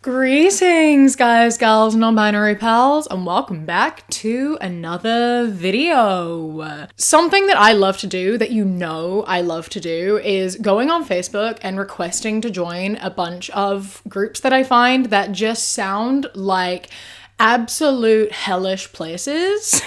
Greetings, guys, gals, non-binary pals, and welcome back to another video. Something that I love to do, that you know I love to do, is going on Facebook and requesting to join a bunch of groups that I find that just sound like absolute hellish places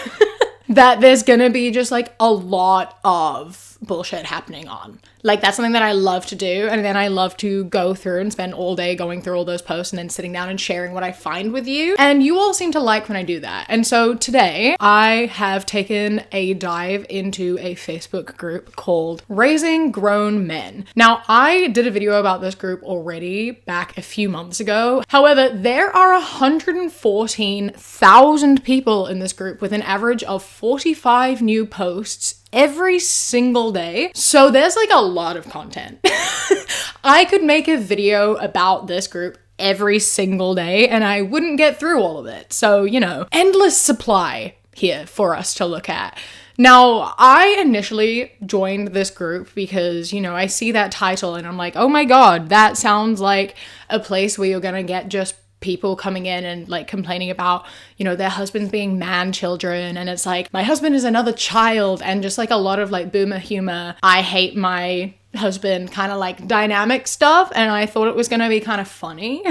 that there's gonna be just like a lot of bullshit happening on. Like, that's something that I love to do, and then I love to go through and spend all day going through all those posts and then sitting down and sharing what I find with you, and you all seem to like when I do that. And so today I have taken a dive into a Facebook group called Raising Grown Men. Now, I did a video about this group already back a few months ago. However, there are 114,000 people in this group with an average of 45 new posts every single day. So there's like a lot of content. I could make a video about this group every single day and I wouldn't get through all of it. So, you know, endless supply here for us to look at. Now, I initially joined this group because, you know, I see that title and I'm like, oh my God, that sounds like a place where you're gonna get just people coming in and like complaining about, you know, their husbands being man children, and it's like, my husband is another child, and just like a lot of like boomer humor, I hate my husband kind of like dynamic stuff, and I thought it was gonna be kind of funny.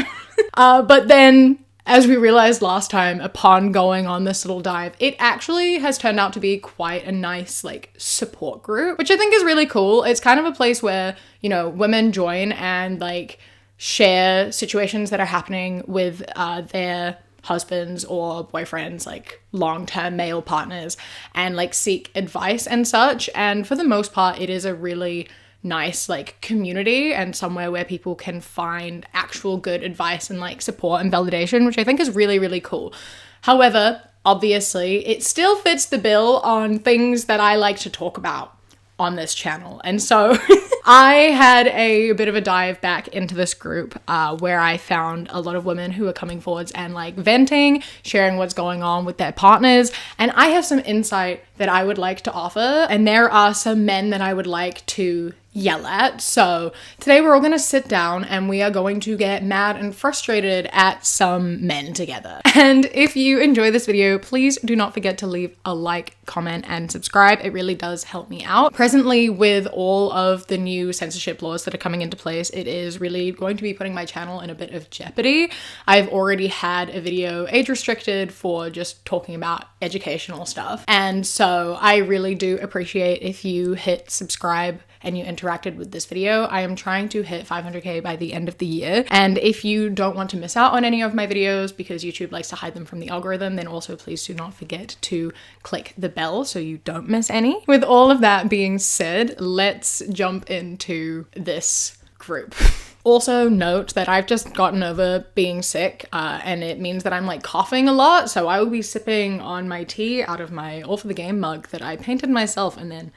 But then, as we realized last time upon going on this little dive, it actually has turned out to be quite a nice like support group, which I think is really cool. It's kind of a place where, you know, women join and like share situations that are happening with their husbands or boyfriends, like long-term male partners, and like seek advice and such. And for the most part, it is a really nice like community and somewhere where people can find actual good advice and like support and validation, which I think is really, really cool. However, obviously, it still fits the bill on things that I like to talk about on this channel. And so I had a bit of a dive back into this group where I found a lot of women who are coming forwards and like venting, sharing what's going on with their partners. And I have some insight that I would like to offer. And there are some men that I would like to yell at. So today we're all going to sit down and we are going to get mad and frustrated at some men together. And if you enjoy this video, please do not forget to leave a like, comment, and subscribe. It really does help me out. Presently, with all of the new censorship laws that are coming into place, it is really going to be putting my channel in a bit of jeopardy. I've already had a video age restricted for just talking about educational stuff. And so I really do appreciate if you hit subscribe and you interacted with this video. I am trying to hit 500k by the end of the year. And if you don't want to miss out on any of my videos because YouTube likes to hide them from the algorithm, then also please do not forget to click the bell so you don't miss any. With all of that being said, let's jump into this group. Also note that I've just gotten over being sick and it means that I'm like coughing a lot. So I will be sipping on my tea out of my All for the Game mug that I painted myself and then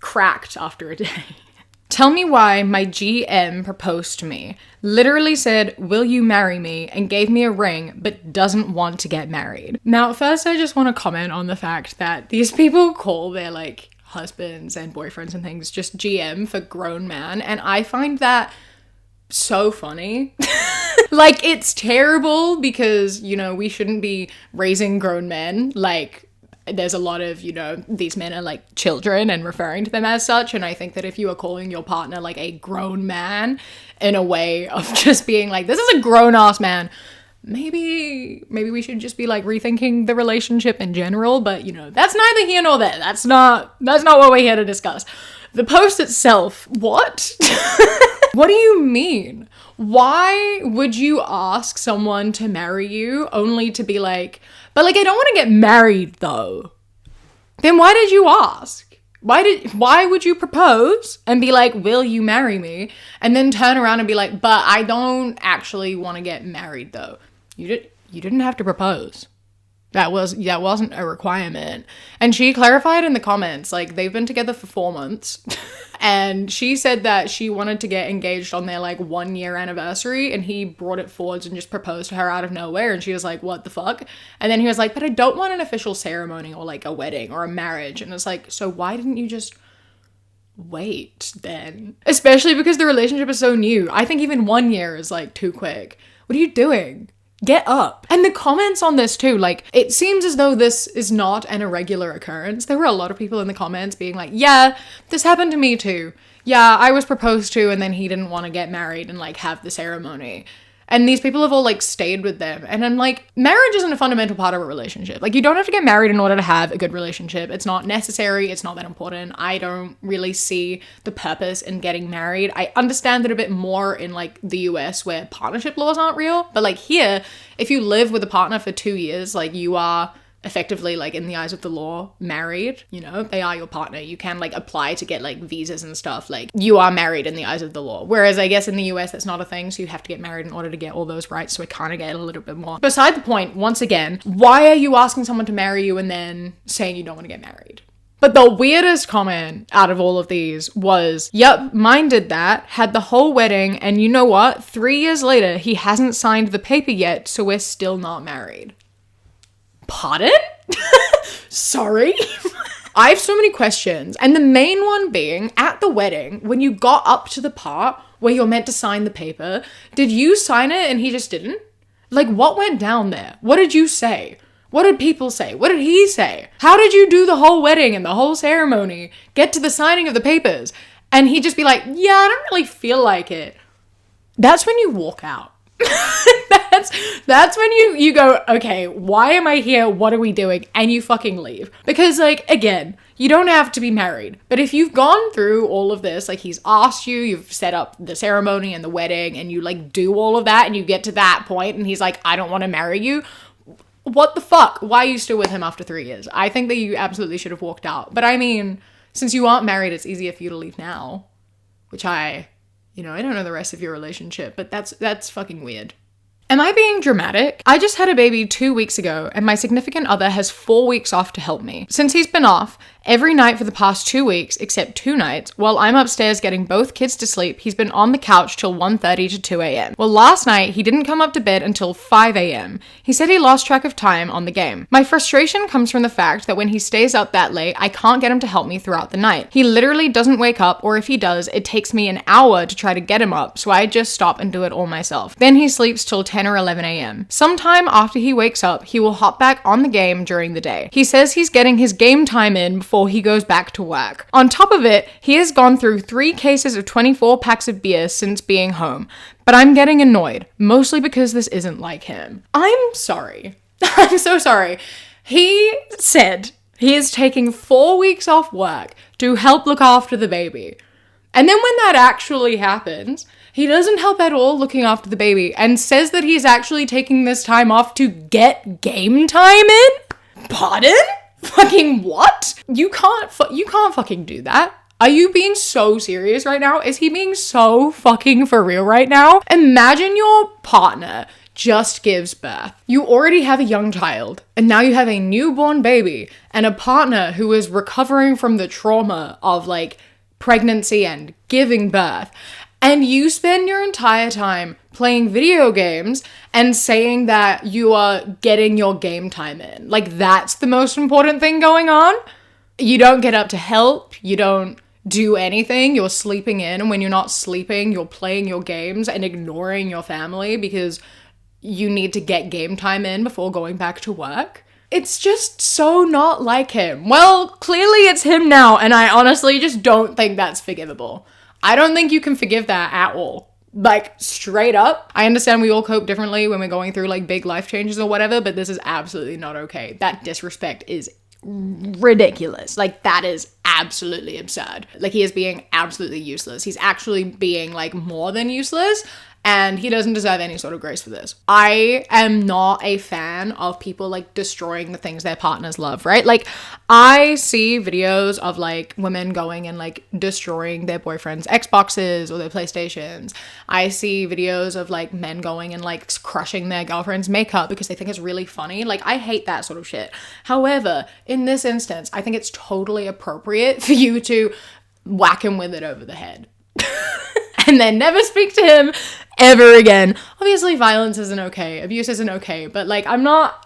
cracked after a day. Tell me why my GM proposed to me, literally said, "Will you marry me?" and gave me a ring, but doesn't want to get married. Now, first I just want to comment on the fact that these people call their like husbands and boyfriends and things just GM for grown man, and I find that so funny. Like, it's terrible because, you know, we shouldn't be raising grown men. Like, there's a lot of, you know, these men are like children and referring to them as such. And I think that if you are calling your partner like a grown man in a way of just being like, this is a grown ass man, maybe we should just be like rethinking the relationship in general. But, you know, that's neither here nor there. That's not what we're here to discuss. The post itself, what? What do you mean? Why would you ask someone to marry you only to be like, but like, I don't want to get married though? Then why did you ask? Why would you propose and be like, will you marry me? And then turn around and be like, but I don't actually want to get married though. You didn't have to propose. That wasn't a requirement. And she clarified in the comments, like, they've been together for 4 months. And she said that she wanted to get engaged on their like 1 year anniversary, and he brought it forwards and just proposed to her out of nowhere. And she was like, what the fuck? And then he was like, but I don't want an official ceremony or like a wedding or a marriage. And it's like, so why didn't you just wait then? Especially because the relationship is so new. I think even 1 year is like too quick. What are you doing? Get up. And the comments on this too, like, it seems as though this is not an irregular occurrence. There were a lot of people in the comments being like, yeah, this happened to me too. Yeah, I was proposed to and then he didn't want to get married and like have the ceremony. And these people have all like stayed with them. And I'm like, marriage isn't a fundamental part of a relationship. Like, you don't have to get married in order to have a good relationship. It's not necessary. It's not that important. I don't really see the purpose in getting married. I understand it a bit more in like the US where partnership laws aren't real. But like here, if you live with a partner for 2 years, like you are effectively, like, in the eyes of the law, married. You know, they are your partner. You can like apply to get like visas and stuff. Like, you are married in the eyes of the law. Whereas I guess in the US that's not a thing, so you have to get married in order to get all those rights. So I kind of get a little bit more. Beside the point, once again, why are you asking someone to marry you and then saying you don't want to get married? But the weirdest comment out of all of these was, yep, mine did that, had the whole wedding, and you know what? 3 years later, he hasn't signed the paper yet, so we're still not married. Pardon? Sorry? I have so many questions. And the main one being, at the wedding, when you got up to the part where you're meant to sign the paper, did you sign it and he just didn't? Like, what went down there? What did you say? What did people say? What did he say? How did you do the whole wedding and the whole ceremony, get to the signing of the papers, and he'd just be like, yeah, I don't really feel like it? That's when you walk out. That's when you go, okay, why am I here? What are we doing? And you fucking leave. Because, like, again, you don't have to be married. But if you've gone through all of this, like, he's asked you, you've set up the ceremony and the wedding, and you, like, do all of that, and you get to that point, and he's like, I don't want to marry you. What the fuck? Why are you still with him after 3 years? I think that you absolutely should have walked out. But I mean, since you aren't married, it's easier for you to leave now. Which I don't know the rest of your relationship, but that's fucking weird. Am I being dramatic? I just had a baby 2 weeks ago and my significant other has 4 weeks off to help me. Since he's been off, every night for the past 2 weeks, except 2 nights, while I'm upstairs getting both kids to sleep, he's been on the couch till 1:30 to 2 a.m. Well, last night, he didn't come up to bed until 5 a.m. He said he lost track of time on the game. My frustration comes from the fact that when he stays up that late, I can't get him to help me throughout the night. He literally doesn't wake up, or if he does, it takes me an hour to try to get him up, so I just stop and do it all myself. Then he sleeps till 10 or 11 a.m. Sometime after he wakes up, he will hop back on the game during the day. He says he's getting his game time in before he goes back to work. On top of it, he has gone through 3 cases of 24 packs of beer since being home. But I'm getting annoyed, mostly because this isn't like him. I'm sorry. I'm so sorry. He said he is taking 4 weeks off work to help look after the baby. And then when that actually happens, he doesn't help at all looking after the baby and says that he's actually taking this time off to get game time in? Pardon? Fucking what? You can't fucking do that. Are you being so serious right now? Is he being so fucking for real right now? Imagine your partner just gives birth. You already have a young child, and now you have a newborn baby and a partner who is recovering from the trauma of like pregnancy and giving birth. And you spend your entire time playing video games and saying that you are getting your game time in. Like, that's the most important thing going on. You don't get up to help. You don't do anything. You're sleeping in. And when you're not sleeping, you're playing your games and ignoring your family because you need to get game time in before going back to work. It's just so not like him. Well, clearly it's him now. And I honestly just don't think that's forgivable. I don't think you can forgive that at all. Like, straight up. I understand we all cope differently when we're going through like big life changes or whatever, but this is absolutely not okay. That disrespect is ridiculous. Like, that is absolutely absurd. Like, he is being absolutely useless. He's actually being like more than useless. And he doesn't deserve any sort of grace for this. I am not a fan of people like destroying the things their partners love, right? Like, I see videos of like women going and like destroying their boyfriend's Xboxes or their PlayStations. I see videos of like men going and like crushing their girlfriend's makeup because they think it's really funny. Like, I hate that sort of shit. However, in this instance, I think it's totally appropriate for you to whack him with it over the head. And then never speak to him ever again. Obviously, violence isn't okay. Abuse isn't okay. But like, I'm not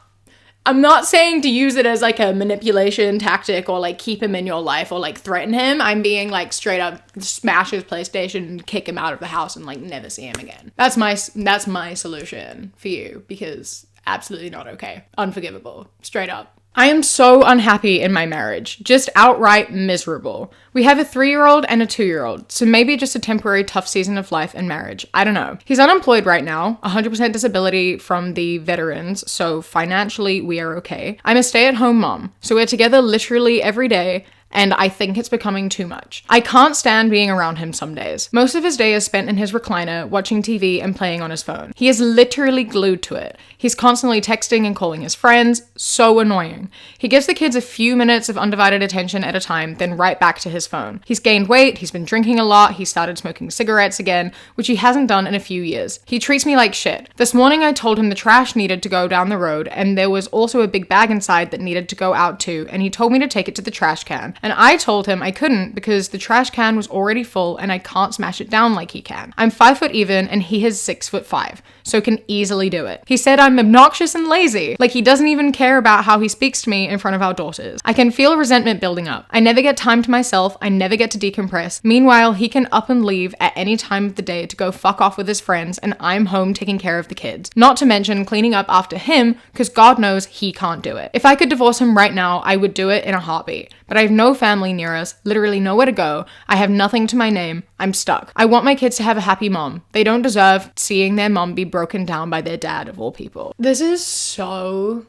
I'm not saying to use it as like a manipulation tactic or like keep him in your life or like threaten him. I'm being like straight up smash his PlayStation and kick him out of the house and like never see him again. That's my solution for you, because absolutely not okay. Unforgivable. Straight up. I am so unhappy in my marriage, just outright miserable. We have a 3-year-old and a 2-year-old, so maybe just a temporary tough season of life and marriage. I don't know. He's unemployed right now, 100% disability from the veterans, so financially we are okay. I'm a stay-at-home mom, so we're together literally every day, and I think it's becoming too much. I can't stand being around him some days. Most of his day is spent in his recliner, watching TV and playing on his phone. He is literally glued to it. He's constantly texting and calling his friends. So annoying. He gives the kids a few minutes of undivided attention at a time, then right back to his phone. He's gained weight, he's been drinking a lot, he started smoking cigarettes again, which he hasn't done in a few years. He treats me like shit. This morning I told him the trash needed to go down the road, and there was also a big bag inside that needed to go out too, and he told me to take it to the trash can. And I told him I couldn't because the trash can was already full and I can't smash it down like he can. I'm 5 foot even and he is 6'5", so can easily do it. He said I'm obnoxious and lazy, like he doesn't even care about how he speaks to me in front of our daughters. I can feel resentment building up. I never get time to myself, I never get to decompress. Meanwhile, he can up and leave at any time of the day to go fuck off with his friends, and I'm home taking care of the kids. Not to mention cleaning up after him, because God knows he can't do it. If I could divorce him right now, I would do it in a heartbeat. But I have no family near us, literally nowhere to go. I have nothing to my name. I'm stuck. I want my kids to have a happy mom. They don't deserve seeing their mom be broken down by their dad, of all people. This is so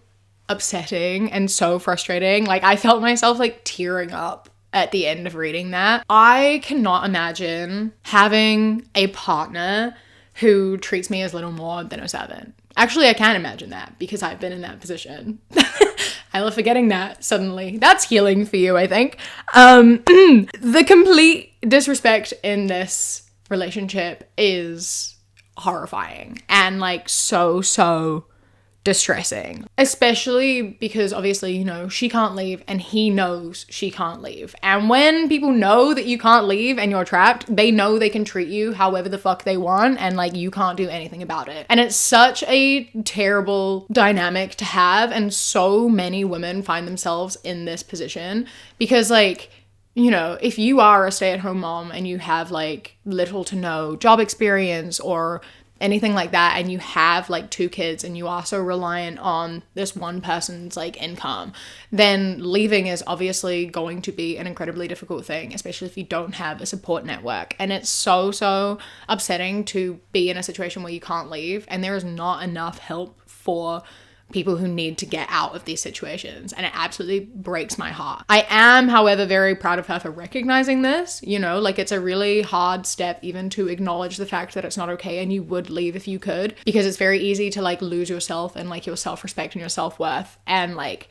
upsetting and so frustrating. Like, I felt myself like tearing up at the end of reading that. I cannot imagine having a partner who treats me as little more than a servant. Actually, I can imagine that because I've been in that position. I love forgetting that suddenly. That's healing for you, I think. The complete disrespect in this relationship is horrifying and like so distressing, especially because obviously, you know, she can't leave and he knows she can't leave. And when people know that you can't leave and you're trapped, they know they can treat you however the fuck they want and like you can't do anything about it. And it's such a terrible dynamic to have, and so many women find themselves in this position because, like, you know, if you are a stay-at-home mom and you have like little to no job experience or anything like that, and you have like 2 kids and you are so reliant on this one person's like income, then leaving is obviously going to be an incredibly difficult thing, especially if you don't have a support network. And it's so upsetting to be in a situation where you can't leave and there is not enough help for people who need to get out of these situations, and it absolutely breaks my heart. I am, however, very proud of her for recognizing this. You know, like, it's a really hard step even to acknowledge the fact that it's not okay and you would leave if you could, because it's very easy to like lose yourself and like your self-respect and your self-worth and like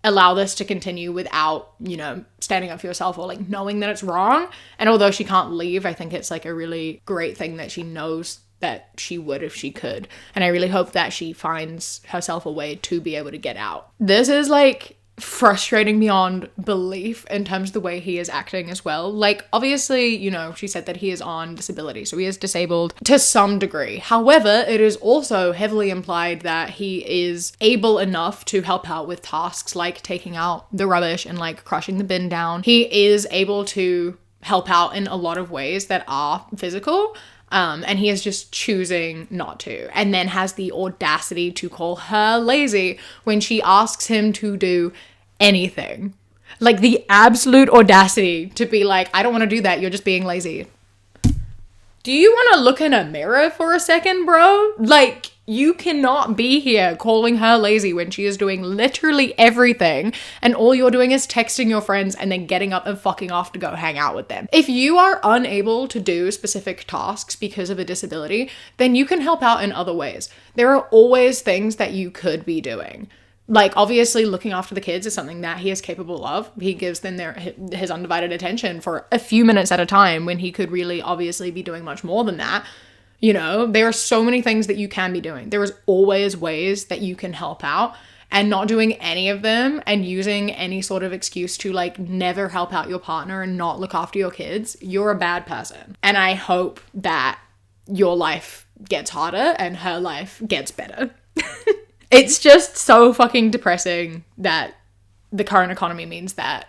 allow this to continue without, you know, standing up for yourself or like knowing that it's wrong. And although she can't leave, I think it's like a really great thing that she knows that she would if she could. And I really hope that she finds herself a way to be able to get out. This is like frustrating beyond belief in terms of the way he is acting as well. Like, obviously, you know, she said that he is on disability, so he is disabled to some degree. However, it is also heavily implied that he is able enough to help out with tasks like taking out the rubbish and like crushing the bin down. He is able to help out in a lot of ways that are physical. And he is just choosing not to, and then has the audacity to call her lazy when she asks him to do anything. Like, the absolute audacity to be like, I don't want to do that, you're just being lazy. Do you want to look in a mirror for a second, bro? Like, you cannot be here calling her lazy when she is doing literally everything and all you're doing is texting your friends and then getting up and fucking off to go hang out with them. If you are unable to do specific tasks because of a disability, then you can help out in other ways. There are always things that you could be doing. Like, obviously, looking after the kids is something that he is capable of. He gives them his undivided attention for a few minutes at a time when he could really obviously be doing much more than that. You know, there are so many things that you can be doing. There is always ways that you can help out, and not doing any of them and using any sort of excuse to like never help out your partner and not look after your kids, you're a bad person. And I hope that your life gets harder and her life gets better. It's just so fucking depressing that the current economy means that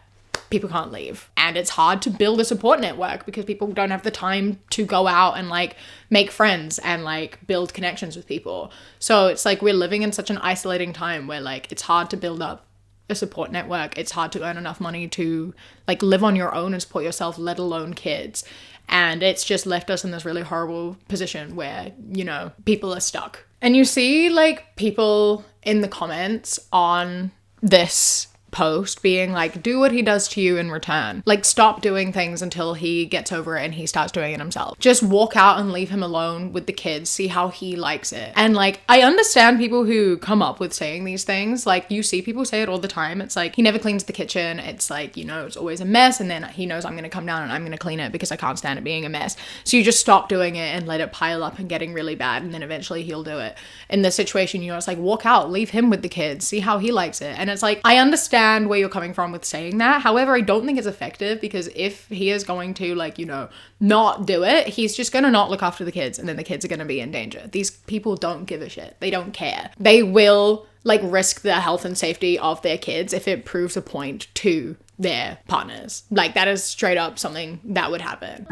people can't leave. And it's hard to build a support network because people don't have the time to go out and like make friends and like build connections with people. So it's like we're living in such an isolating time where like it's hard to build up a support network. It's hard to earn enough money to like live on your own and support yourself, let alone kids. And it's just left us in this really horrible position where, you know, people are stuck. And you see like people in the comments on this post being like, do what he does to you in return. Like, stop doing things until he gets over it and he starts doing it himself. Just walk out and leave him alone with the kids, see how he likes it. And like, I understand people who come up with saying these things. Like, you see people say it all the time. It's like, he never cleans the kitchen. It's like, you know, it's always a mess. And then he knows I'm gonna come down and I'm gonna clean it because I can't stand it being a mess. So you just stop doing it and let it pile up and getting really bad. And then eventually he'll do it. In this situation, you know, it's like, walk out, leave him with the kids, see how he likes it. And it's like, I understand where you're coming from with saying that. However, I don't think it's effective because if he is going to like, you know, not do it, he's just gonna not look after the kids and then the kids are gonna be in danger. These people don't give a shit. They don't care. They will like risk the health and safety of their kids if it proves a point to their partners. Like, that is straight up something that would happen.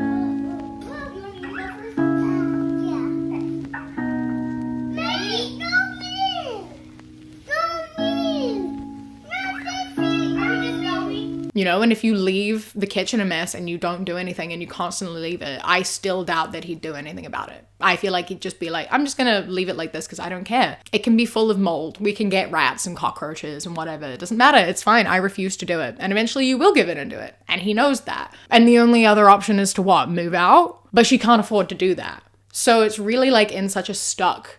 You know, and if you leave the kitchen a mess and you don't do anything and you constantly leave it, I still doubt that he'd do anything about it. I feel like he'd just be like, I'm just gonna leave it like this because I don't care. It can be full of mold. We can get rats and cockroaches and whatever. It doesn't matter. It's fine. I refuse to do it. And eventually you will give in and do it. And he knows that. And the only other option is to what? Move out? But she can't afford to do that. So it's really like in such a stuck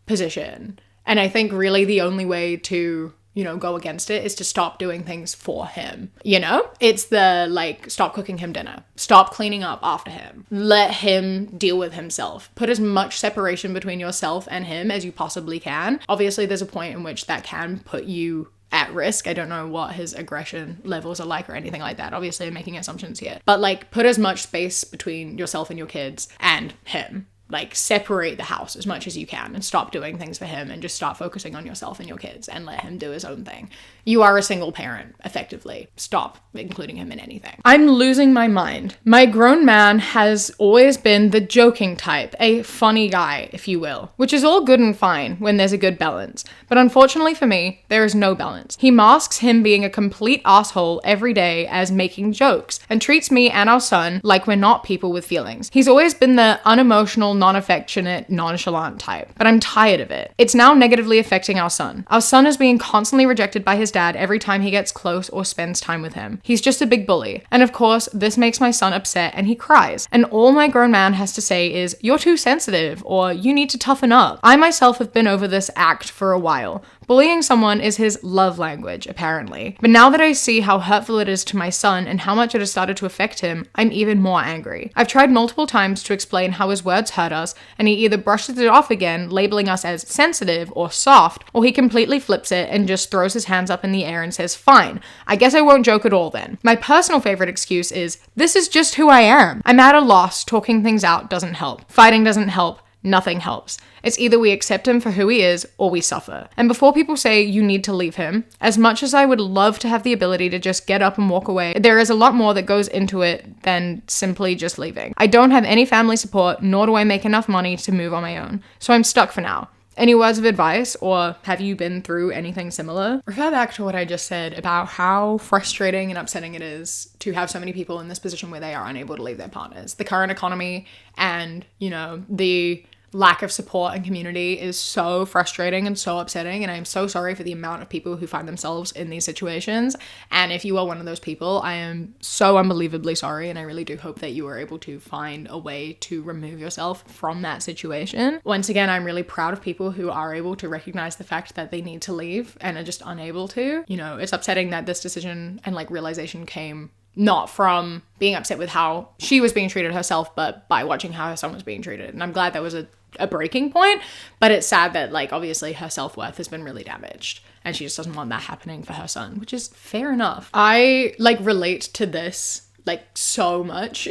position. And I think really the only way to, you know, go against it is to stop doing things for him. You know, it's the like, stop cooking him dinner, stop cleaning up after him, let him deal with himself, put as much separation between yourself and him as you possibly can. Obviously there's a point in which that can put you at risk. I don't know what his aggression levels are like or anything like that. Obviously I'm making assumptions here, but like, put as much space between yourself and your kids and him. Like, separate the house as much as you can and stop doing things for him and just start focusing on yourself and your kids and let him do his own thing. You are a single parent, effectively. Stop including him in anything. I'm losing my mind. My grown man has always been the joking type, a funny guy, if you will, which is all good and fine when there's a good balance. But unfortunately for me, there is no balance. He masks him being a complete asshole every day as making jokes and treats me and our son like we're not people with feelings. He's always been the unemotional, non-affectionate, nonchalant type, but I'm tired of it. It's now negatively affecting our son. Our son is being constantly rejected by his dad every time he gets close or spends time with him. He's just a big bully. And of course, this makes my son upset and he cries. And all my grown man has to say is, you're too sensitive, or you need to toughen up. I myself have been over this act for a while. Bullying someone is his love language, apparently. But now that I see how hurtful it is to my son and how much it has started to affect him, I'm even more angry. I've tried multiple times to explain how his words hurt us, and he either brushes it off again, labeling us as sensitive or soft, or he completely flips it and just throws his hands up in the air and says, fine, I guess I won't joke at all then. My personal favorite excuse is, this is just who I am. I'm at a loss. Talking things out doesn't help. Fighting doesn't help. Nothing helps. It's either we accept him for who he is or we suffer. And before people say you need to leave him, as much as I would love to have the ability to just get up and walk away, there is a lot more that goes into it than simply just leaving. I don't have any family support, nor do I make enough money to move on my own. So I'm stuck for now. Any words of advice, or have you been through anything similar? Refer back to what I just said about how frustrating and upsetting it is to have so many people in this position where they are unable to leave their partners. The current economy and, you know, the lack of support and community is so frustrating and so upsetting, and I'm so sorry for the amount of people who find themselves in these situations. And if you are one of those people, I am so unbelievably sorry, and I really do hope that you are able to find a way to remove yourself from that situation. Once again, I'm really proud of people who are able to recognize the fact that they need to leave and are just unable to. You know, it's upsetting that this decision and like realization came not from being upset with how she was being treated herself, but by watching how her son was being treated. And I'm glad that was a breaking point, but it's sad that like obviously her self-worth has been really damaged and she just doesn't want that happening for her son, which is fair enough. I like relate to this like so much.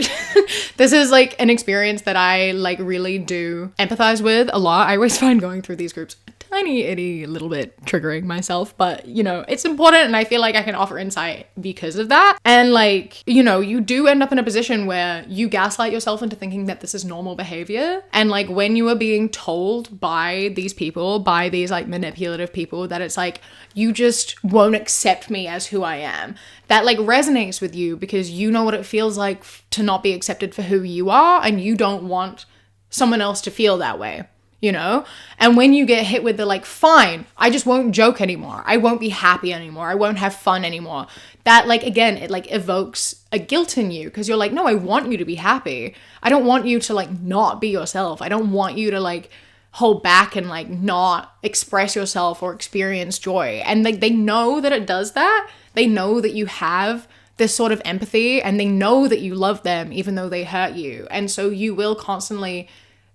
This is like an experience that I like really do empathize with a lot. I always find going through these groups a tiny itty little bit triggering myself, but you know, it's important, and I feel like I can offer insight because of that. And like, you know, you do end up in a position where you gaslight yourself into thinking that this is normal behavior. And like, when you are being told by these people, by these like manipulative people, that it's like, you just won't accept me as who I am, that like resonates with you because you know what it feels like to not be accepted for who you are, and you don't want someone else to feel that way, you know? And when you get hit with the like, fine, I just won't joke anymore, I won't be happy anymore, I won't have fun anymore, that like, again, it like evokes a guilt in you because you're like, no, I want you to be happy. I don't want you to like not be yourself. I don't want you to like hold back and like not express yourself or experience joy. And like, they know that it does that. They know that you have this sort of empathy, and they know that you love them even though they hurt you. And so you will constantly,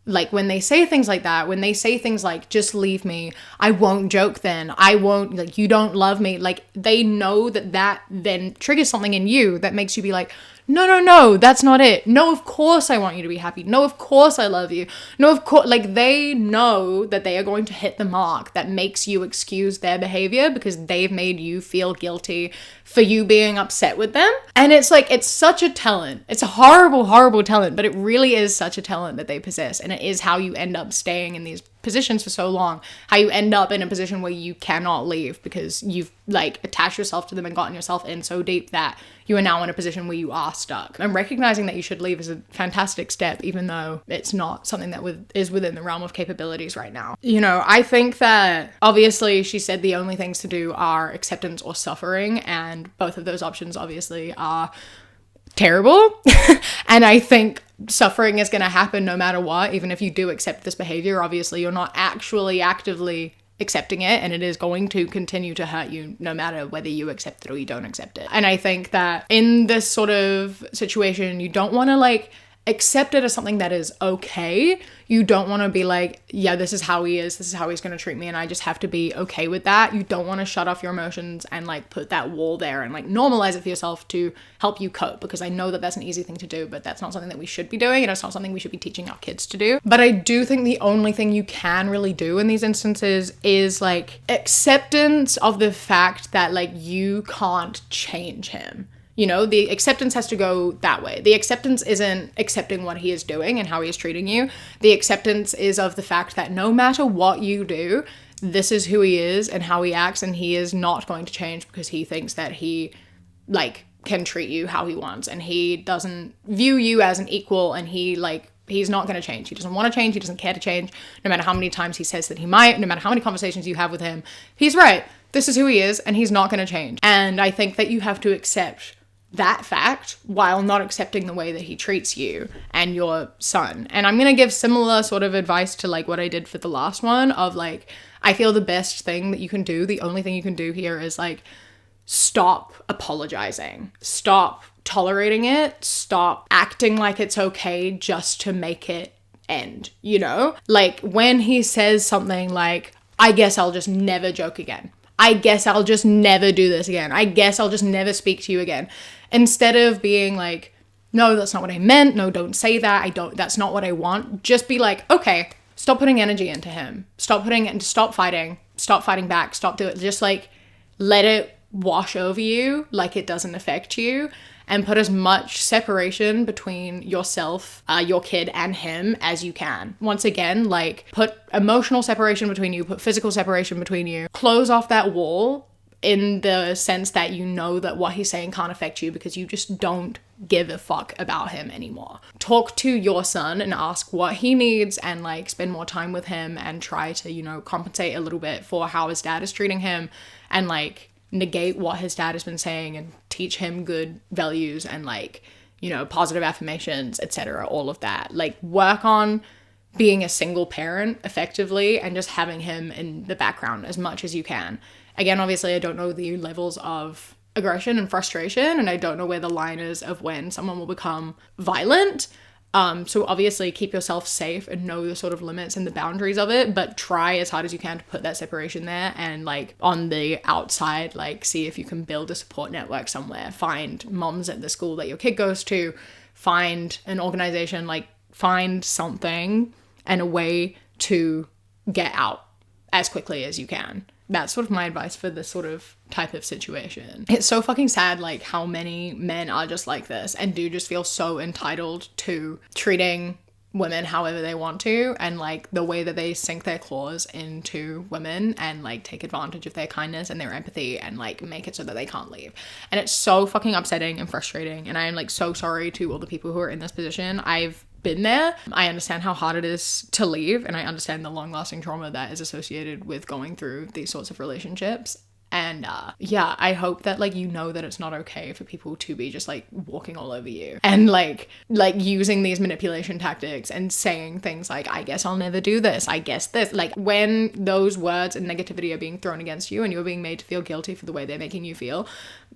like, when they say things like that, when they say things like, just leave me, I won't joke then, I won't, like, you don't love me, like, they know that that then triggers something in you that makes you be like, no, that's not it. No, of course I want you to be happy. No, of course I love you. No, of course, like, they know that they are going to hit the mark that makes you excuse their behavior because they've made you feel guilty for you being upset with them. And it's like, it's such a talent. It's a horrible, horrible talent, but it really is such a talent that they possess. And it is how you end up staying in these positions for so long, how you end up in a position where you cannot leave because you've like attached yourself to them and gotten yourself in so deep that you are now in a position where you are stuck. And recognizing that you should leave is a fantastic step, even though it's not something that is within the realm of capabilities right now. You know, I think that obviously she said the only things to do are acceptance or suffering, and both of those options obviously are terrible. And I think suffering is going to happen no matter what. Even if you do accept this behavior, obviously you're not actually actively accepting it, and it is going to continue to hurt you no matter whether you accept it or you don't accept it. And I think that in this sort of situation, you don't want to like accept it as something that is okay. You don't want to be like, yeah, this is how he is, this is how he's going to treat me, and I just have to be okay with that. You don't want to shut off your emotions and like put that wall there and like normalize it for yourself to help you cope, because I know that that's an easy thing to do, but that's not something that we should be doing, and it's not something we should be teaching our kids to do. But I do think the only thing you can really do in these instances is like acceptance of the fact that like you can't change him. You know, the acceptance has to go that way. The acceptance isn't accepting what he is doing and how he is treating you. The acceptance is of the fact that no matter what you do, this is who he is and how he acts, and he is not going to change because he thinks that he like can treat you how he wants, and he doesn't view you as an equal, and he's not going to change. He doesn't want to change. He doesn't care to change. No matter how many times he says that he might, no matter how many conversations you have with him, he's right. This is who he is, and he's not going to change. And I think that you have to accept that fact while not accepting the way that he treats you and your son. And I'm gonna give similar sort of advice to like what I did for the last one of like, I feel the best thing that you can do, the only thing you can do here is like, stop apologizing, stop tolerating it, stop acting like it's okay just to make it end, you know? Like when he says something like, I guess I'll just never joke again, I guess I'll just never do this again, I guess I'll just never speak to you again. Instead of being like, no, that's not what I meant, no, don't say that, that's not what I want, just be like, okay, stop putting energy into him, stop fighting back, stop doing it, just like let it wash over you like it doesn't affect you, and put as much separation between yourself, your kid, and him as you can. Once again, like put emotional separation between you, put physical separation between you, close off that wall in the sense that you know that what he's saying can't affect you because you just don't give a fuck about him anymore. Talk to your son and ask what he needs and like spend more time with him and try to, you know, compensate a little bit for how his dad is treating him, and like negate what his dad has been saying and teach him good values and like, you know, positive affirmations, etc. All of that. Like work on being a single parent effectively and just having him in the background as much as you can. Again, obviously, I don't know the levels of aggression and frustration, and I don't know where the line is of when someone will become violent. So obviously keep yourself safe and know the sort of limits and the boundaries of it, but try as hard as you can to put that separation there, and like on the outside, like see if you can build a support network somewhere. Find moms at the school that your kid goes to, find an organization, like find something and a way to get out as quickly as you can. That's sort of my advice for this sort of type of situation. It's so fucking sad, like, how many men are just like this and do just feel so entitled to treating women however they want to, and like the way that they sink their claws into women and like take advantage of their kindness and their empathy and like make it so that they can't leave. And it's so fucking upsetting and frustrating, and I am like so sorry to all the people who are in this position. I've been there. I understand how hard it is to leave, and I understand the long-lasting trauma that is associated with going through these sorts of relationships. And yeah, I hope that like you know that it's not okay for people to be just like walking all over you and like using these manipulation tactics and saying things like, I guess I'll never do this, I guess this. Like, when those words and negativity are being thrown against you and you're being made to feel guilty for the way they're making you feel,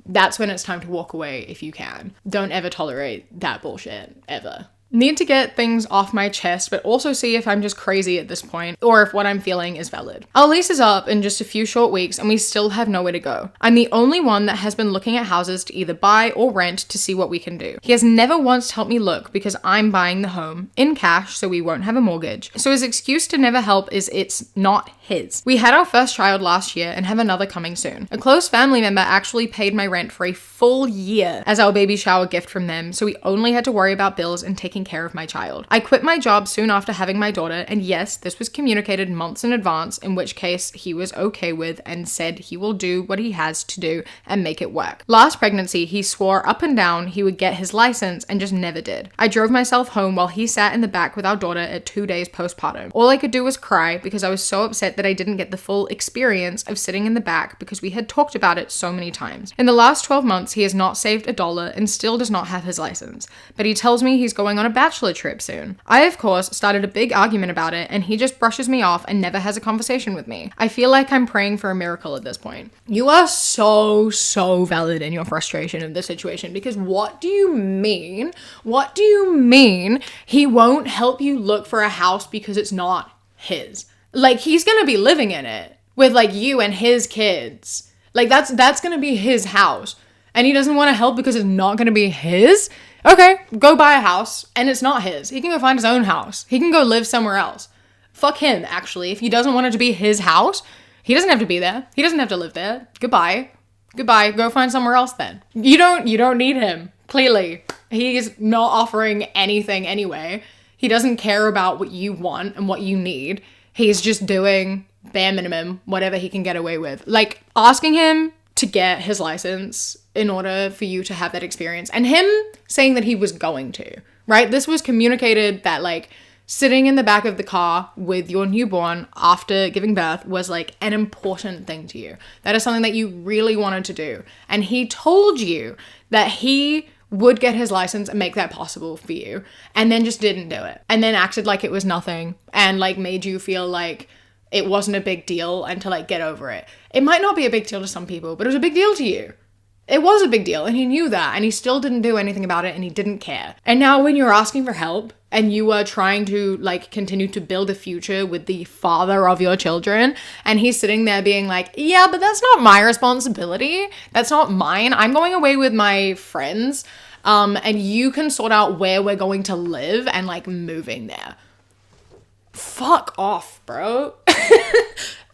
that's when it's time to walk away if you can. Don't ever tolerate that bullshit, ever. Need to get things off my chest, but also see if I'm just crazy at this point or if what I'm feeling is valid. Our lease is up in just a few short weeks and we still have nowhere to go. I'm the only one that has been looking at houses to either buy or rent to see what we can do. He has never once helped me look because I'm buying the home in cash so we won't have a mortgage. So his excuse to never help is it's not his. We had our first child last year and have another coming soon. A close family member actually paid my rent for a full year as our baby shower gift from them, so we only had to worry about bills and taking care of my child. I quit my job soon after having my daughter, and yes, this was communicated months in advance, in which case he was okay with and said he will do what he has to do and make it work. Last pregnancy, he swore up and down he would get his license and just never did. I drove myself home while he sat in the back with our daughter at 2 days postpartum. All I could do was cry because I was so upset that I didn't get the full experience of sitting in the back because we had talked about it so many times. In the last 12 months, he has not saved $1 and still does not have his license, but he tells me he's going on a bachelor trip soon. I, of course, started a big argument about it, and he just brushes me off and never has a conversation with me. I feel like I'm praying for a miracle at this point. You are so valid in your frustration of this situation, because what do you mean? What do you mean he won't help you look for a house because it's not his? Like, he's gonna be living in it with like you and his kids. Like, that's gonna be his house, and he doesn't want to help because it's not gonna be his? Okay, go buy a house, and it's not his. He can go find his own house. He can go live somewhere else. Fuck him, actually. If he doesn't want it to be his house, he doesn't have to be there. He doesn't have to live there. Goodbye. Goodbye. Go find somewhere else then. You don't need him. Clearly. He's not offering anything anyway. He doesn't care about what you want and what you need. He's just doing bare minimum, whatever he can get away with. Like, asking him to get his license in order for you to have that experience, and him saying that he was going to, right? This was communicated that like sitting in the back of the car with your newborn after giving birth was like an important thing to you. That is something that you really wanted to do. And he told you that he would get his license and make that possible for you, and then just didn't do it. And then acted like it was nothing and like made you feel like it wasn't a big deal and to like get over it. It might not be a big deal to some people, but it was a big deal to you. It was a big deal, and he knew that, and he still didn't do anything about it, and he didn't care. And now when you're asking for help and you are trying to like continue to build a future with the father of your children, and he's sitting there being like, yeah, but that's not my responsibility. That's not mine. I'm going away with my friends, and you can sort out where we're going to live and like moving there. Fuck off, bro.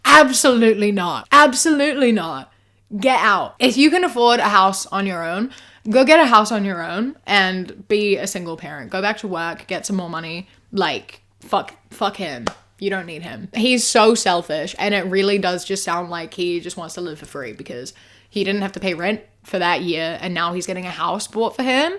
Absolutely not. Absolutely not. Get out. If you can afford a house on your own, go get a house on your own and be a single parent. Go back to work, get some more money. Like, fuck him. You don't need him. He's so selfish, and it really does just sound like he just wants to live for free because he didn't have to pay rent for that year, and now he's getting a house bought for him.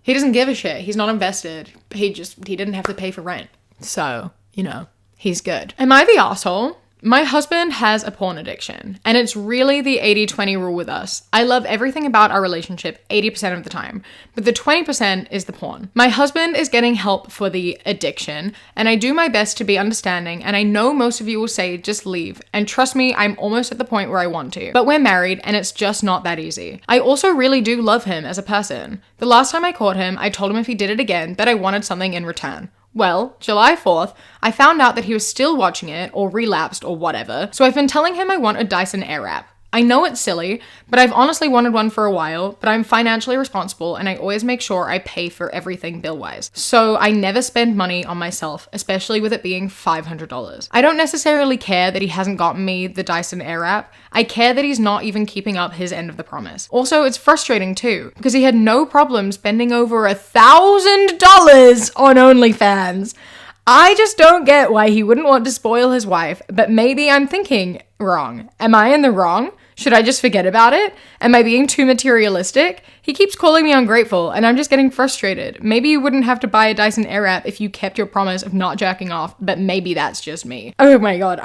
He doesn't give a shit. He's not invested. He didn't have to pay for rent. So, you know, he's good. Am I the asshole? My husband has a porn addiction, and it's really the 80-20 rule with us. I love everything about our relationship 80% of the time, but the 20% is the porn. My husband is getting help for the addiction, and I do my best to be understanding, and I know most of you will say, just leave. And trust me, I'm almost at the point where I want to. But we're married, and it's just not that easy. I also really do love him as a person. The last time I caught him, I told him if he did it again, that I wanted something in return. Well, July 4th, I found out that he was still watching it, or relapsed, or whatever, so I've been telling him I want a Dyson Airwrap. I know it's silly, but I've honestly wanted one for a while, but I'm financially responsible and I always make sure I pay for everything bill-wise. So I never spend money on myself, especially with it being $500. I don't necessarily care that he hasn't gotten me the Dyson Airwrap. I care that he's not even keeping up his end of the promise. Also, it's frustrating too, because he had no problem spending over $1,000 on OnlyFans. I just don't get why he wouldn't want to spoil his wife, but maybe I'm thinking wrong. Am I in the wrong? Should I just forget about it? Am I being too materialistic? He keeps calling me ungrateful and I'm just getting frustrated. Maybe you wouldn't have to buy a Dyson Airwrap if you kept your promise of not jacking off, but maybe that's just me. Oh my god,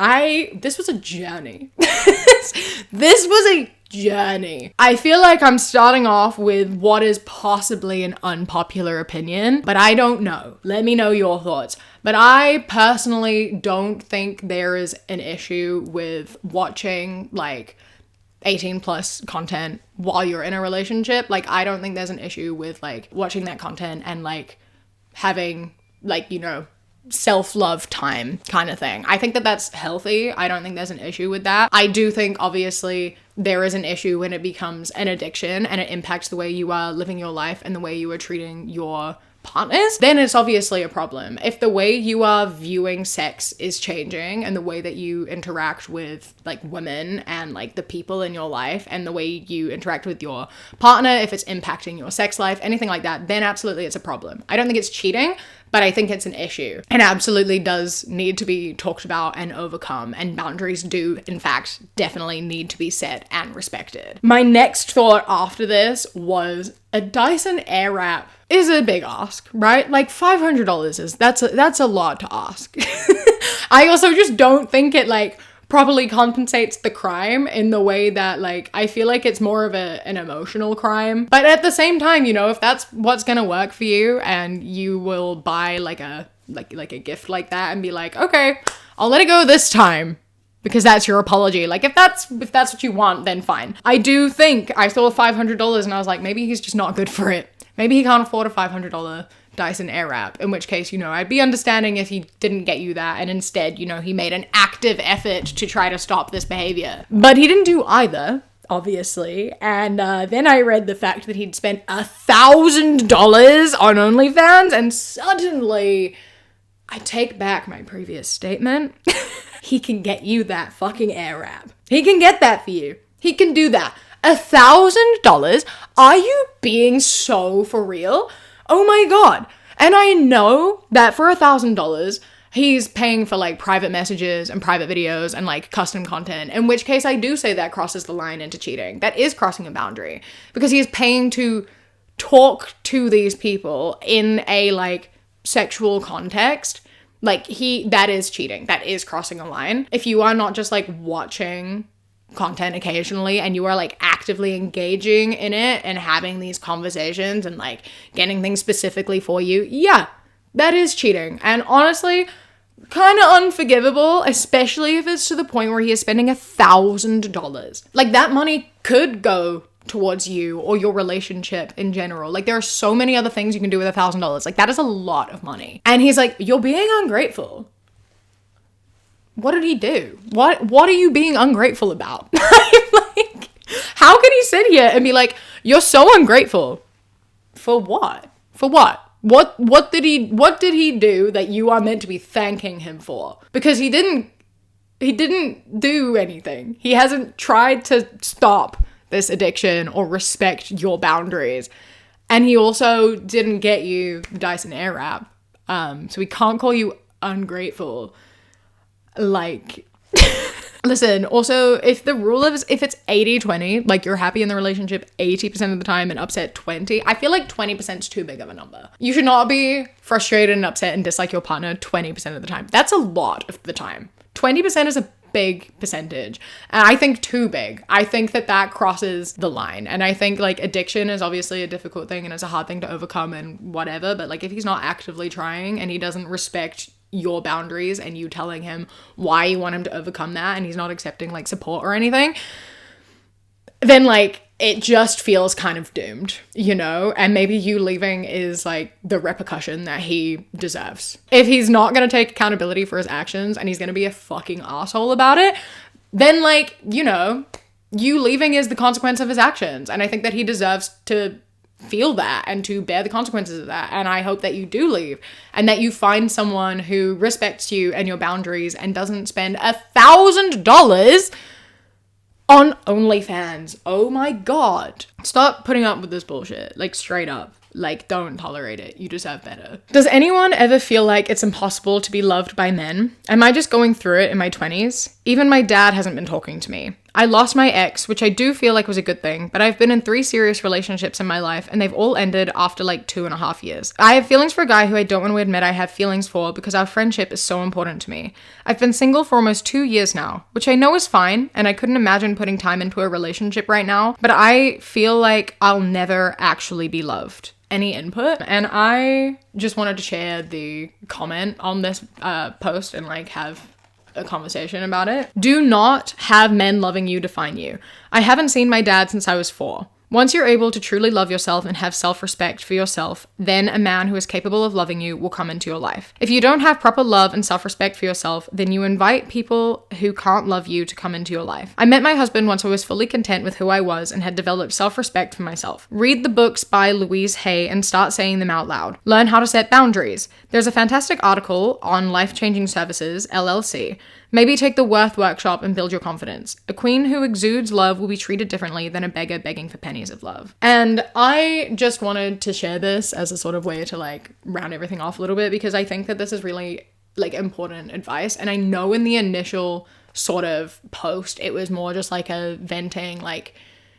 this was a journey. This was a journey. I feel like I'm starting off with what is possibly an unpopular opinion, but I don't know. Let me know your thoughts. But I personally don't think there is an issue with watching like 18 plus content while you're in a relationship. Like, I don't think there's an issue with like watching that content and like having like, you know, self-love time kind of thing. I think that that's healthy. I don't think there's an issue with that. I do think obviously there is an issue when it becomes an addiction and it impacts the way you are living your life and the way you are treating your partners, then it's obviously a problem. If the way you are viewing sex is changing and the way that you interact with like women and like the people in your life and the way you interact with your partner, if it's impacting your sex life, anything like that, then absolutely it's a problem. I don't think it's cheating, but I think it's an issue and absolutely does need to be talked about and overcome, and boundaries do in fact definitely need to be set and respected. My next thought after this was a Dyson Airwrap is a big ask, right? Like $500 that's a lot to ask. I also just don't think it like properly compensates the crime in the way that like I feel like it's more of an emotional crime. But at the same time, you know, if that's what's gonna work for you and you will buy like a gift like that and be like, okay, I'll let it go this time, because that's your apology. Like if that's what you want, then fine. I do think I saw $500 and I was like, maybe he's just not good for it. Maybe he can't afford a $500 Dyson Airwrap, in which case, you know, I'd be understanding if he didn't get you that and instead, you know, he made an active effort to try to stop this behavior. But he didn't do either, obviously. And then I read the fact that he'd spent $1,000 on OnlyFans, and suddenly I take back my previous statement. He can get you that fucking Airwrap. He can get that for you. He can do that. $1,000? Are you being so for real? Oh my god. And I know that for $1,000, he's paying for like private messages and private videos and like custom content, in which case I do say that crosses the line into cheating. That is crossing a boundary, because he is paying to talk to these people in a like sexual context. Like that is cheating. That is crossing a line. If you are not just like watching content occasionally and you are like actively engaging in it and having these conversations and like getting things specifically for you, yeah, that is cheating. And honestly, kind of unforgivable, especially if it's to the point where he is spending $1,000. Like that money could go towards you or your relationship in general. Like there are so many other things you can do with $1,000. Like that is a lot of money. And he's like, you're being ungrateful. What did he do? What are you being ungrateful about? Like, how can he sit here and be like, you're so ungrateful? For what? For what? What did he do that you are meant to be thanking him for? Because he didn't do anything. He hasn't tried to stop this addiction or respect your boundaries. And he also didn't get you Dyson Airwrap. So we can't call you ungrateful. Like, listen, also, if the rule is, if it's 80-20, like you're happy in the relationship 80% of the time and upset 20, I feel like 20% is too big of a number. You should not be frustrated and upset and dislike your partner 20% of the time. That's a lot of the time. 20% is a big percentage, and I think too big. I think that crosses the line, and I think like addiction is obviously a difficult thing and it's a hard thing to overcome and whatever, but like if he's not actively trying and he doesn't respect your boundaries and you telling him why you want him to overcome that and he's not accepting like support or anything, then like it just feels kind of doomed, you know? And maybe you leaving is like the repercussion that he deserves. If he's not gonna take accountability for his actions and he's gonna be a fucking asshole about it, then like, you know, you leaving is the consequence of his actions. And I think that he deserves to feel that and to bear the consequences of that. And I hope that you do leave and that you find someone who respects you and your boundaries and doesn't spend $1,000 on OnlyFans. Oh my God. Stop putting up with this bullshit. Like, straight up. Like, don't tolerate it. You deserve better. Does anyone ever feel like it's impossible to be loved by men? Am I just going through it in my 20s? Even my dad hasn't been talking to me. I lost my ex, which I do feel like was a good thing, but I've been in 3 serious relationships in my life and they've all ended after like 2.5 years. I have feelings for a guy who I don't want to admit I have feelings for because our friendship is so important to me. I've been single for almost 2 years now, which I know is fine, and I couldn't imagine putting time into a relationship right now, but I feel like I'll never actually be loved. Any input? And I just wanted to share the comment on this post and like have a conversation about it. Do not have men loving you define you. I haven't seen my dad since I was 4. Once you're able to truly love yourself and have self-respect for yourself, then a man who is capable of loving you will come into your life. If you don't have proper love and self-respect for yourself, then you invite people who can't love you to come into your life. I met my husband once I was fully content with who I was and had developed self-respect for myself. Read the books by Louise Hay and start saying them out loud. Learn how to set boundaries. There's a fantastic article on Life Changing Services, LLC. Maybe take the Worth workshop and build your confidence. A queen who exudes love will be treated differently than a beggar begging for pennies of love. And I just wanted to share this as a sort of way to like round everything off a little bit, because I think that this is really like important advice. And I know in the initial sort of post, it was more just like a venting, like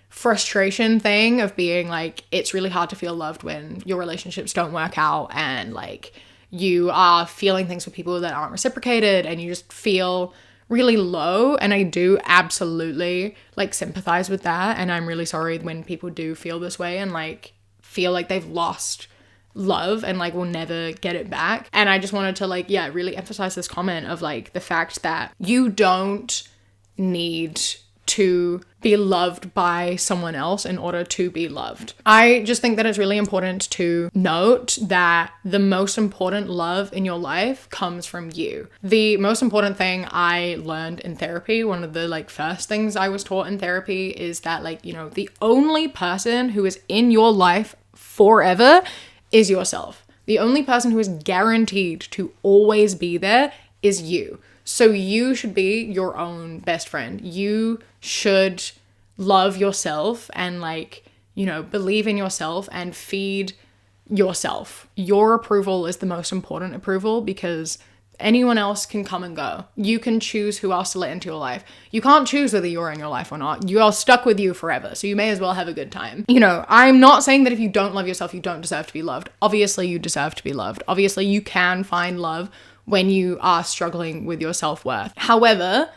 frustration thing of being like, it's really hard to feel loved when your relationships don't work out and like you are feeling things for people that aren't reciprocated and you just feel really low. And I do absolutely like sympathize with that. And I'm really sorry when people do feel this way and like feel like they've lost love and like will never get it back. And I just wanted to like, yeah, really emphasize this comment of like the fact that you don't need to be loved by someone else in order to be loved. I just think that it's really important to note that the most important love in your life comes from you. The most important thing I learned in therapy, one of the like first things I was taught in therapy, is that like, you know, the only person who is in your life forever is yourself. The only person who is guaranteed to always be there is you. So you should be your own best friend. You should love yourself and like, you know, believe in yourself and feed yourself. Your approval is the most important approval because anyone else can come and go. You can choose who else to let into your life. You can't choose whether you're in your life or not. You are stuck with you forever. So you may as well have a good time. You know, I'm not saying that if you don't love yourself, you don't deserve to be loved. Obviously, you deserve to be loved. Obviously, you can find love when you are struggling with your self-worth. However,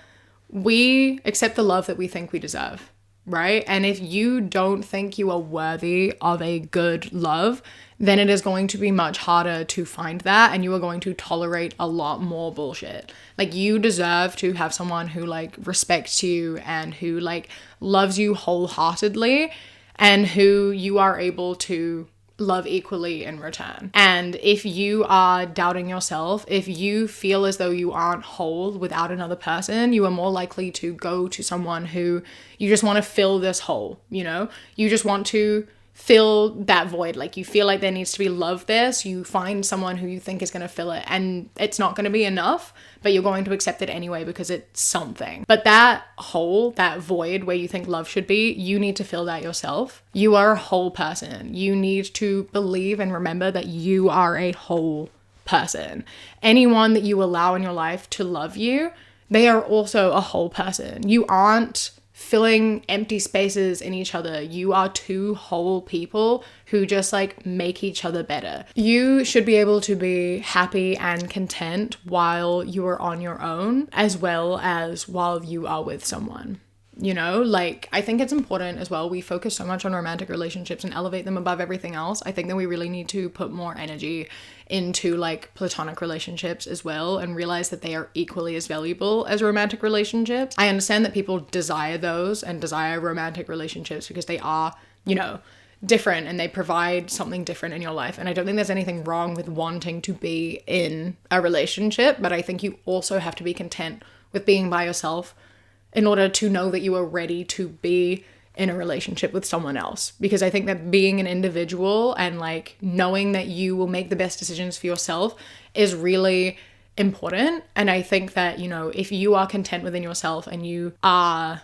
we accept the love that we think we deserve, right? And if you don't think you are worthy of a good love, then it is going to be much harder to find that, and you are going to tolerate a lot more bullshit. Like, you deserve to have someone who like respects you and who like loves you wholeheartedly and who you are able to love equally in return. And if you are doubting yourself, if you feel as though you aren't whole without another person, you are more likely to go to someone who you just want to fill this hole, you know? You just want to fill that void. Like, you feel like there needs to be love there, so you find someone who you think is going to fill it, and it's not going to be enough, but you're going to accept it anyway because it's something. But that hole, that void where you think love should be, you need to fill that yourself. You are a whole person. You need to believe and remember that you are a whole person. Anyone that you allow in your life to love you, they are also a whole person. You aren't filling empty spaces in each other. You are two whole people who just like make each other better. You should be able to be happy and content while you are on your own, as well as while you are with someone. You know, like, I think it's important as well. We focus so much on romantic relationships and elevate them above everything else. I think that we really need to put more energy into like platonic relationships as well and realize that they are equally as valuable as romantic relationships. I understand that people desire those and desire romantic relationships because they are, you know, different and they provide something different in your life. And I don't think there's anything wrong with wanting to be in a relationship, but I think you also have to be content with being by yourself in order to know that you are ready to be in a relationship with someone else. Because I think that being an individual and like knowing that you will make the best decisions for yourself is really important. And I think that, you know, if you are content within yourself and you are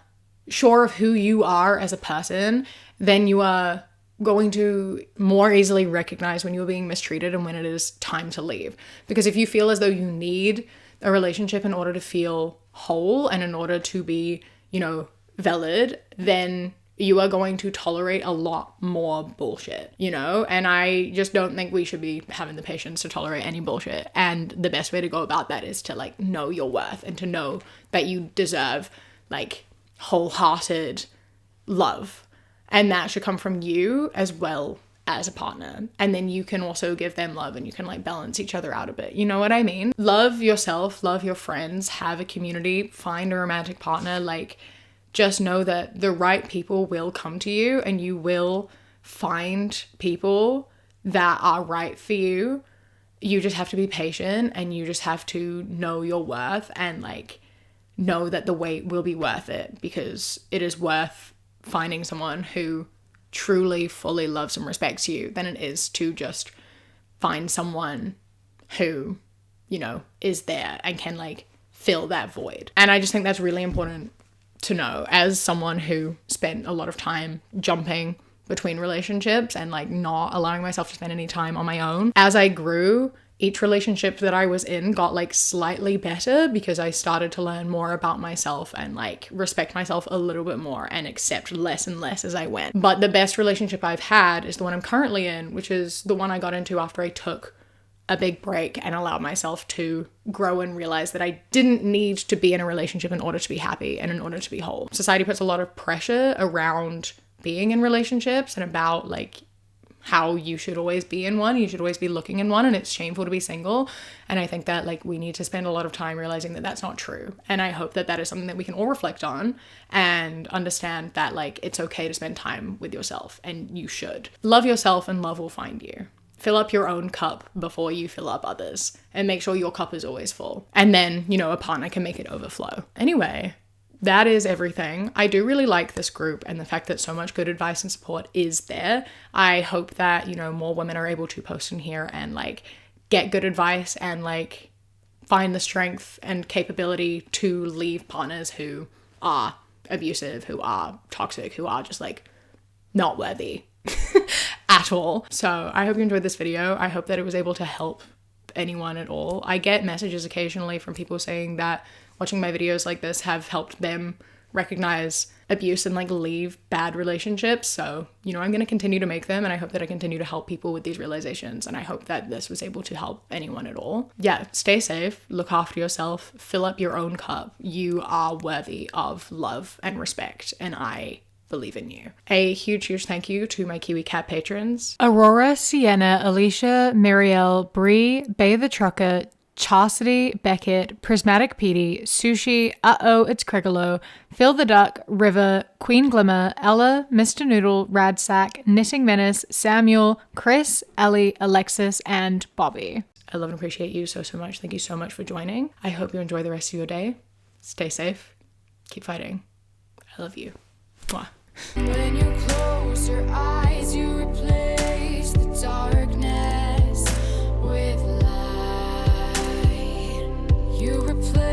sure of who you are as a person, then you are going to more easily recognize when you're being mistreated and when it is time to leave. Because if you feel as though you need a relationship in order to feel whole and in order to be, you know, valid, then you are going to tolerate a lot more bullshit, you know? And I just don't think we should be having the patience to tolerate any bullshit. And the best way to go about that is to like know your worth and to know that you deserve like wholehearted love. And that should come from you as well as a partner. And then you can also give them love and you can like balance each other out a bit. You know what I mean? Love yourself, love your friends, have a community, find a romantic partner. Like, just know that the right people will come to you and you will find people that are right for you. You just have to be patient and you just have to know your worth and like know that the wait will be worth it, because it is worth finding someone who truly fully loves and respects you than it is to just find someone who, you know, is there and can like fill that void. And I just think that's really important to know as someone who spent a lot of time jumping between relationships and like not allowing myself to spend any time on my own. As I grew, each relationship that I was in got like slightly better because I started to learn more about myself and like respect myself a little bit more and accept less and less as I went. But the best relationship I've had is the one I'm currently in, which is the one I got into after I took a big break and allowed myself to grow and realize that I didn't need to be in a relationship in order to be happy and in order to be whole. Society puts a lot of pressure around being in relationships and about like how you should always be in one. You should always be looking in one, and it's shameful to be single. And I think that like we need to spend a lot of time realizing that that's not true. And I hope that that is something that we can all reflect on and understand that like it's okay to spend time with yourself, and you should. Love yourself and love will find you. Fill up your own cup before you fill up others, and make sure your cup is always full. And then, you know, a partner can make it overflow. Anyway, that is everything. I do really like this group and the fact that so much good advice and support is there. I hope that, you know, more women are able to post in here and like get good advice and like find the strength and capability to leave partners who are abusive, who are toxic, who are just like not worthy at all. So I hope you enjoyed this video. I hope that it was able to help anyone at all. I get messages occasionally from people saying that watching my videos like this have helped them recognize abuse and like leave bad relationships. So, you know, I'm going to continue to make them, and I hope that I continue to help people with these realizations, and I hope that this was able to help anyone at all. Yeah, stay safe, look after yourself, fill up your own cup. You are worthy of love and respect, and I believe in you. A huge thank you to my Kiwi Cat patrons: Aurora, Sienna, Alicia, Marielle, Bree, Bay the Trucker, Chastity, Beckett, Prismatic Petey, Sushi, It's Crigolo, Phil the Duck, River, Queen Glimmer, Ella, Mr. Noodle, Radsack, Knitting Menace, Samuel, Chris, Ellie, Alexis, and Bobby. I love and appreciate you so much. Thank you so much for joining. I hope you enjoy the rest of your day. Stay safe. Keep fighting. I love you. Mwah. When you close your eyes, you replace the darkness with light. You replace